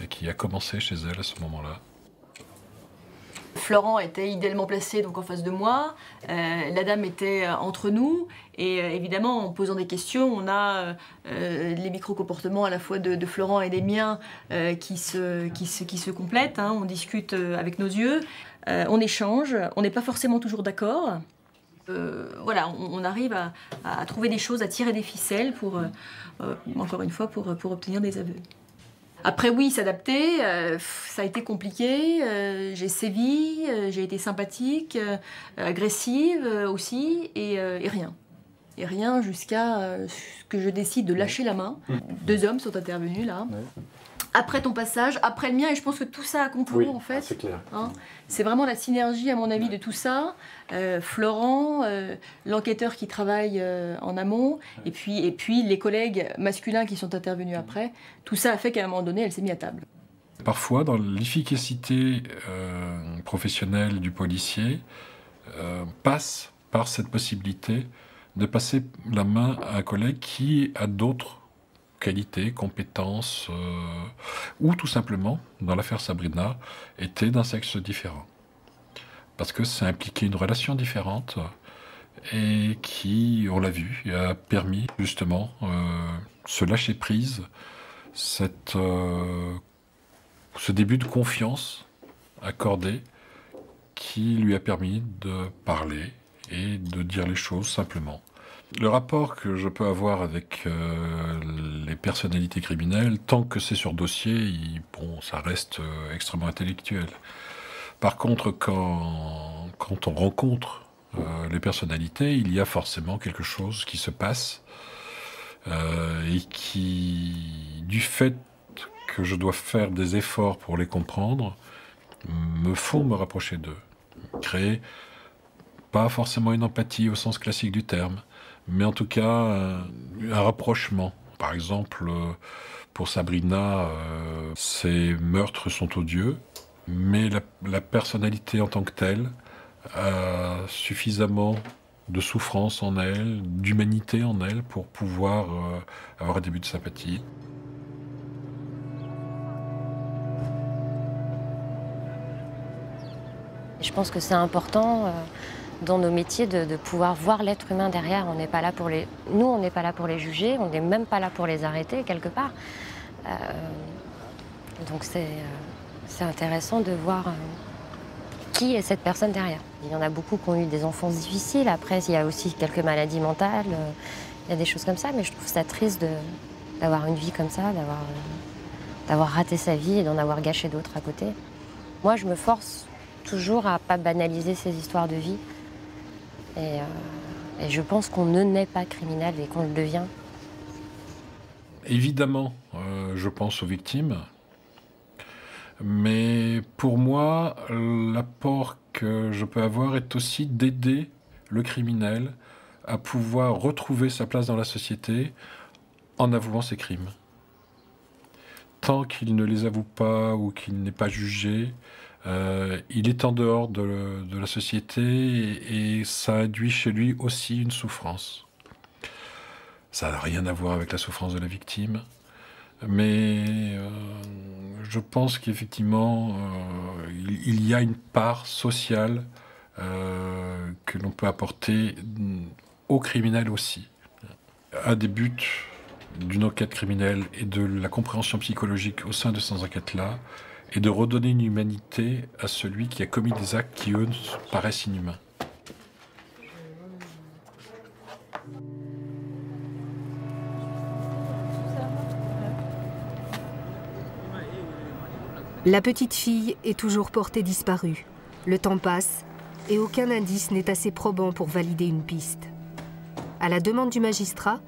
qui a commencé chez elle à ce moment-là. Florent était idéalement placé donc en face de moi, la dame était entre nous, et évidemment en posant des questions, on a les micro-comportements à la fois de Florent et des miens qui se complètent, hein. On discute avec nos yeux, on échange, on n'est pas forcément toujours d'accord. Voilà, on arrive à trouver des choses, à tirer des ficelles pour, encore une fois, pour obtenir des aveux. Après oui, s'adapter, ça a été compliqué, j'ai sévi, j'ai été sympathique, agressive aussi, et rien. Et rien jusqu'à ce que je décide de lâcher la main. 2 hommes sont intervenus là. Ouais. Après ton passage, après le mien, et je pense que tout ça a concouru en fait. C'est clair. Hein, c'est vraiment la synergie, à mon avis, de tout ça. Florent, l'enquêteur qui travaille en amont, et puis les collègues masculins qui sont intervenus après. Tout ça a fait qu'à un moment donné, elle s'est mise à table. Parfois, dans l'efficacité professionnelle du policier, passe par cette possibilité de passer la main à un collègue qui a d'autres qualités, compétences, ou tout simplement, dans l'affaire Sabrina, était d'un sexe différent. parce que ça impliquait une relation différente et qui, on l'a vu, a permis justement ce lâcher-prise, ce début de confiance accordée qui lui a permis de parler et de dire les choses simplement. Le rapport que je peux avoir avec les personnalités criminelles, tant que c'est sur dossier, bon, ça reste extrêmement intellectuel. Par contre, quand on rencontre les personnalités, il y a forcément quelque chose qui se passe et qui, du fait que je dois faire des efforts pour les comprendre, me font me rapprocher d'eux. Créer pas forcément une empathie au sens classique du terme, mais en tout cas un rapprochement. Par exemple, pour Sabrina, ses meurtres sont odieux, mais la personnalité en tant que telle a suffisamment de souffrance en elle, d'humanité en elle, pour pouvoir avoir un début de sympathie. Je pense que c'est important dans nos métiers de pouvoir voir l'être humain derrière. On n'est pas là pour les... Nous, on n'est pas là pour les juger, on n'est même pas là pour les arrêter, quelque part. Donc c'est intéressant de voir qui est cette personne derrière. Il y en a beaucoup qui ont eu des enfances difficiles. Après, il y a aussi quelques maladies mentales. Il y a des choses comme ça, mais je trouve ça triste d'avoir une vie comme ça, d'avoir raté sa vie et d'en avoir gâché d'autres à côté. Moi, je me force toujours à ne pas banaliser ces histoires de vie. Et je pense qu'on ne naît pas criminel et qu'on le devient. Évidemment, je pense aux victimes. Mais pour moi, l'apport que je peux avoir est aussi d'aider le criminel à pouvoir retrouver sa place dans la société en avouant ses crimes. Tant qu'il ne les avoue pas ou qu'il n'est pas jugé, il est en dehors de la société et ça induit chez lui aussi une souffrance. Ça n'a rien à voir avec la souffrance de la victime, mais je pense qu'effectivement, il y a une part sociale que l'on peut apporter aux criminels aussi. Un des buts d'une enquête criminelle et de la compréhension psychologique au sein de ces enquêtes-là est de redonner une humanité à celui qui a commis des actes qui, eux, paraissent inhumains. La petite fille est toujours portée disparue. Le temps passe et aucun indice n'est assez probant pour valider une piste. À la demande du magistrat,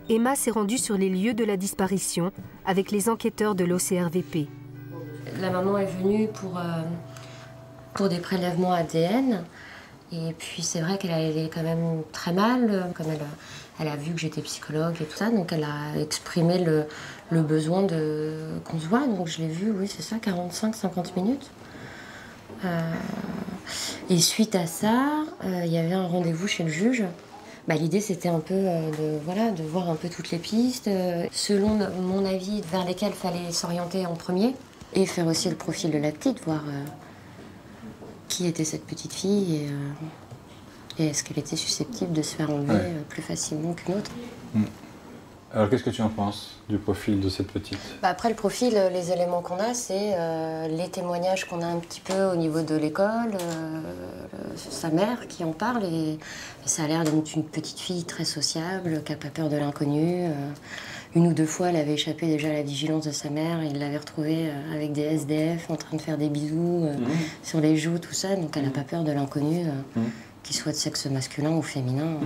Emma s'est rendue sur les lieux de la disparition avec les enquêteurs de l'OCRVP. La maman est venue pour des prélèvements ADN. Et puis c'est vrai qu'elle allait quand même très mal, comme elle a vu que j'étais psychologue et tout ça, donc elle a exprimé le besoin qu'on se voit. Donc je l'ai vue, oui c'est ça, 45-50 minutes. Et suite à ça, il y avait un rendez-vous chez le juge. L'idée c'était un peu de voir un peu toutes les pistes, selon mon avis, vers lesquelles il fallait s'orienter en premier. Et faire aussi le profil de la petite, voir qui était cette petite fille et est-ce qu'elle était susceptible de se faire enlever plus facilement qu'une autre. Alors qu'est-ce que tu en penses du profil de cette petite? Après le profil, les éléments qu'on a, c'est les témoignages qu'on a un petit peu au niveau de l'école, sa mère qui en parle, et ça a l'air d'être une petite fille très sociable, qui n'a pas peur de l'inconnu. Une ou deux fois, elle avait échappé déjà à la vigilance de sa mère, et il l'avait retrouvée avec des SDF en train de faire des bisous sur les joues, tout ça, donc elle n'a pas peur de l'inconnu, qu'il soit de sexe masculin ou féminin.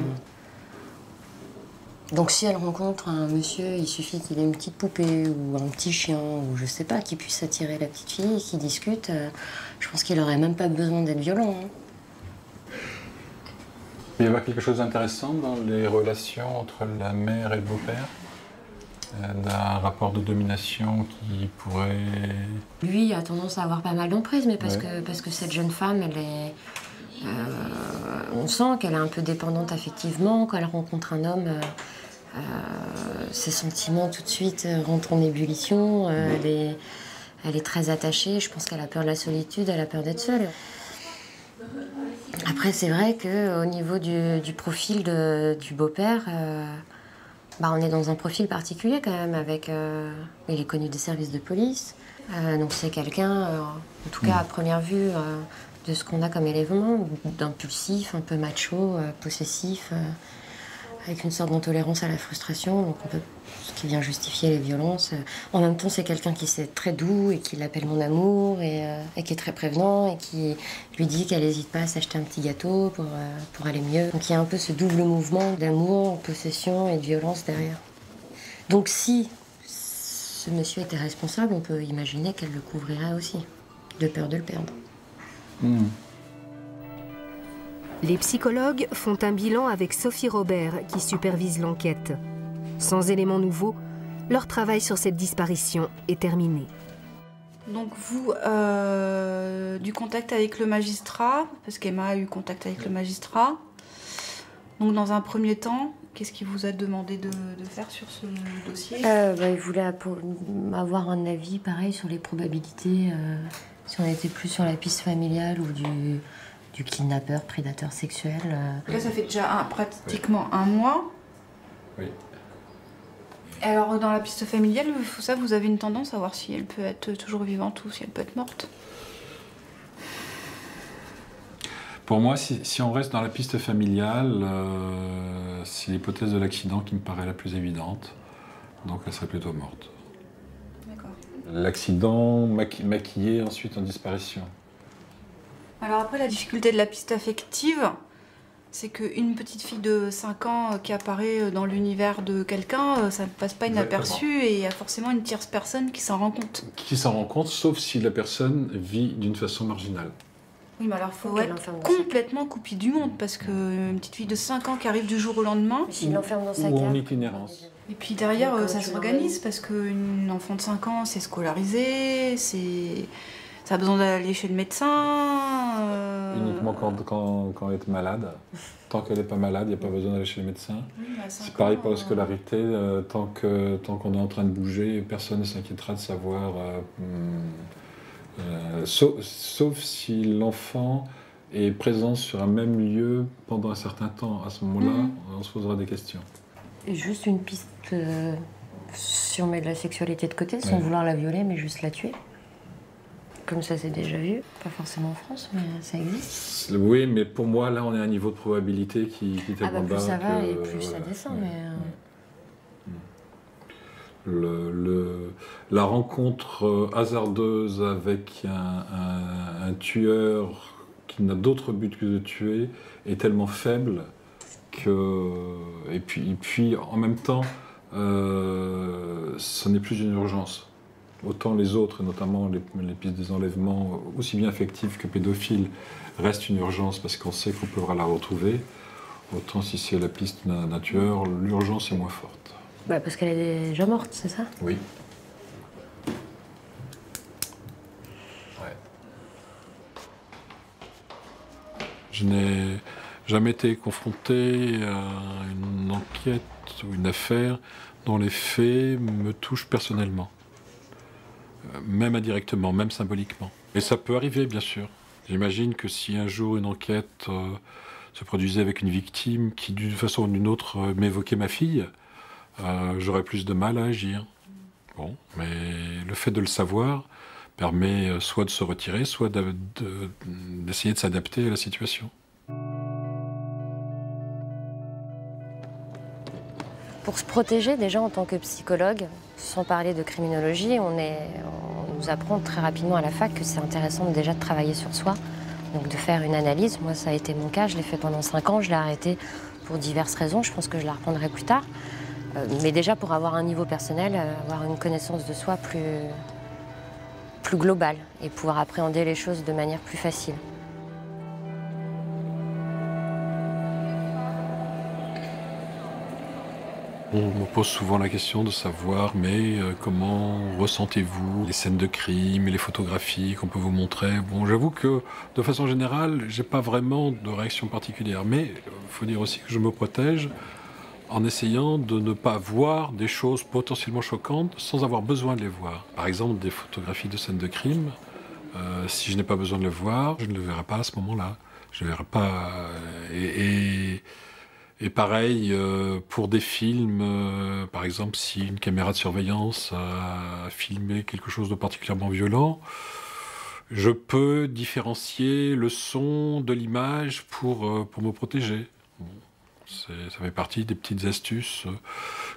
Donc si elle rencontre un monsieur, il suffit qu'il ait une petite poupée ou un petit chien ou je sais pas, qui puisse attirer la petite fille et qui discute, je pense qu'il n'aurait même pas besoin d'être violent. Il y avait quelque chose d'intéressant dans les relations entre la mère et le beau-père, d'un rapport de domination qui pourrait... Lui a tendance à avoir pas mal d'emprise, mais parce que cette jeune femme, elle est... on sent qu'elle est un peu dépendante affectivement. Quand elle rencontre un homme, ses sentiments tout de suite rentrent en ébullition. Elle est très attachée. Je pense qu'elle a peur de la solitude, elle a peur d'être seule. Après, c'est vrai qu'au niveau du profil du beau-père, on est dans un profil particulier quand même. Il est connu des services de police. Donc c'est quelqu'un, en tout cas à première vue, de ce qu'on a comme élément, d'impulsif, un peu macho, possessif, avec une sorte d'intolérance à la frustration, donc ce qui vient justifier les violences. En même temps, c'est quelqu'un qui est très doux et qui l'appelle mon amour et qui est très prévenant et qui lui dit qu'elle n'hésite pas à s'acheter un petit gâteau pour aller mieux. Donc il y a un peu ce double mouvement d'amour, possession et de violence derrière. Donc si ce monsieur était responsable, on peut imaginer qu'elle le couvrirait aussi, de peur de le perdre. Les psychologues font un bilan avec Sophie Robert qui supervise l'enquête. Sans éléments nouveaux, leur travail sur cette disparition est terminé. Donc vous, du contact avec le magistrat, parce qu'Emma a eu contact avec le magistrat. Donc dans un premier temps, qu'est-ce qu'il vous a demandé de faire sur ce dossier? Il voulait avoir un avis pareil sur les probabilités, si on était plus sur la piste familiale ou du kidnappeur, prédateur sexuel. Là, ça fait déjà pratiquement un mois. Oui. Alors, dans la piste familiale, ça, vous avez une tendance à voir si elle peut être toujours vivante ou si elle peut être morte? Pour moi, si on reste dans la piste familiale, c'est l'hypothèse de l'accident qui me paraît la plus évidente. Donc, elle serait plutôt morte. D'accord. L'accident maquillé ensuite en disparition. Alors après, la difficulté de la piste affective, c'est qu'une petite fille de 5 ans qui apparaît dans l'univers de quelqu'un, ça ne passe pas inaperçu et il y a forcément une tierce personne qui s'en rend compte. Qui s'en rend compte, sauf si la personne vit d'une façon marginale. Oui, mais alors il faut être complètement coupé du monde parce qu'une petite fille de 5 ans qui arrive du jour au lendemain... S'il l'enferme dans sa ou en cave. itinérance. Et puis derrière, ça s'organise parce qu'une enfant de 5 ans, c'est scolarisé, ça a besoin d'aller chez le médecin. Uniquement quand elle est malade. Tant qu'elle n'est pas malade, il n'y a pas besoin d'aller chez le médecin. Oui, c'est pareil pour la scolarité. Tant qu'on est en train de bouger, personne ne s'inquiétera de savoir. Sauf si l'enfant est présent sur un même lieu pendant un certain temps. À ce moment-là, on se posera des questions. Et juste une piste, si on met de la sexualité de côté, sans vouloir la violer, mais juste la tuer. Comme ça, c'est déjà vu. Pas forcément en France, mais ça existe. Oui, mais pour moi, là, on est à un niveau de probabilité qui est tellement bas. Plus ça va et plus ça descend. La rencontre hasardeuse avec un tueur qui n'a d'autre but que de tuer est tellement faible que... Et puis en même temps, ce n'est plus une urgence. Autant les autres, et notamment les pistes des enlèvements, aussi bien affectives que pédophiles, restent une urgence parce qu'on sait qu'on pourra la retrouver. Autant si c'est la piste d'un tueur, l'urgence est moins forte. Parce qu'elle est déjà morte, c'est ça? Oui. Ouais. Je n'ai jamais été confronté à une enquête ou une affaire dont les faits me touchent personnellement. Même indirectement, même symboliquement. Et ça peut arriver, bien sûr. J'imagine que si un jour une enquête se produisait avec une victime qui, d'une façon ou d'une autre, m'évoquait ma fille, j'aurais plus de mal à agir. Bon, mais le fait de le savoir permet soit de se retirer, soit d'essayer de s'adapter à la situation. Pour se protéger, déjà en tant que psychologue, sans parler de criminologie, on nous apprend très rapidement à la fac que c'est intéressant déjà de travailler sur soi, donc de faire une analyse. Moi, ça a été mon cas, je l'ai fait pendant 5 ans, je l'ai arrêté pour diverses raisons, je pense que je la reprendrai plus tard. Mais déjà pour avoir un niveau personnel, avoir une connaissance de soi plus globale et pouvoir appréhender les choses de manière plus facile. On me pose souvent la question de savoir, mais comment ressentez-vous les scènes de crime et les photographies qu'on peut vous montrer? Bon, j'avoue que, de façon générale, j'ai pas vraiment de réaction particulière, mais il faut dire aussi que je me protège en essayant de ne pas voir des choses potentiellement choquantes sans avoir besoin de les voir. Par exemple, des photographies de scènes de crime, si je n'ai pas besoin de les voir, je ne les verrai pas à ce moment-là. Je verrai pas. Et pareil, pour des films, par exemple, si une caméra de surveillance a filmé quelque chose de particulièrement violent, je peux différencier le son de l'image pour me protéger. Ça fait partie des petites astuces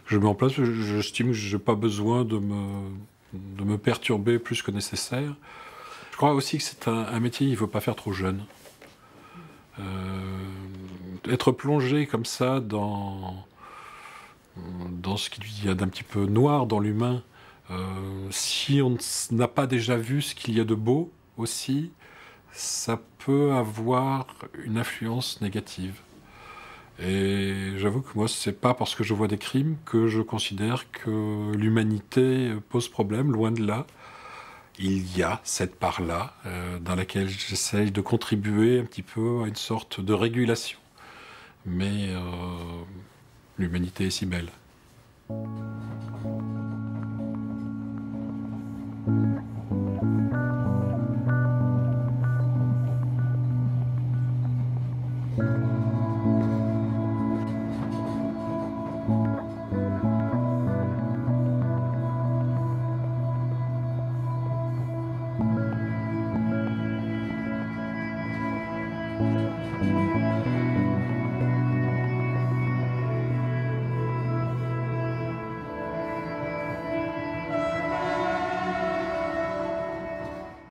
que je mets en place. J'estime que je n'ai pas besoin de me perturber plus que nécessaire. Je crois aussi que c'est un métier qu'il ne faut pas faire trop jeune. Être plongé comme ça dans ce qu'il y a d'un petit peu noir dans l'humain, si on n'a pas déjà vu ce qu'il y a de beau aussi, ça peut avoir une influence négative. Et j'avoue que moi, c'est pas parce que je vois des crimes que je considère que l'humanité pose problème, loin de là. Il y a cette part-là dans laquelle j'essaye de contribuer un petit peu à une sorte de régulation. Mais l'humanité est si belle.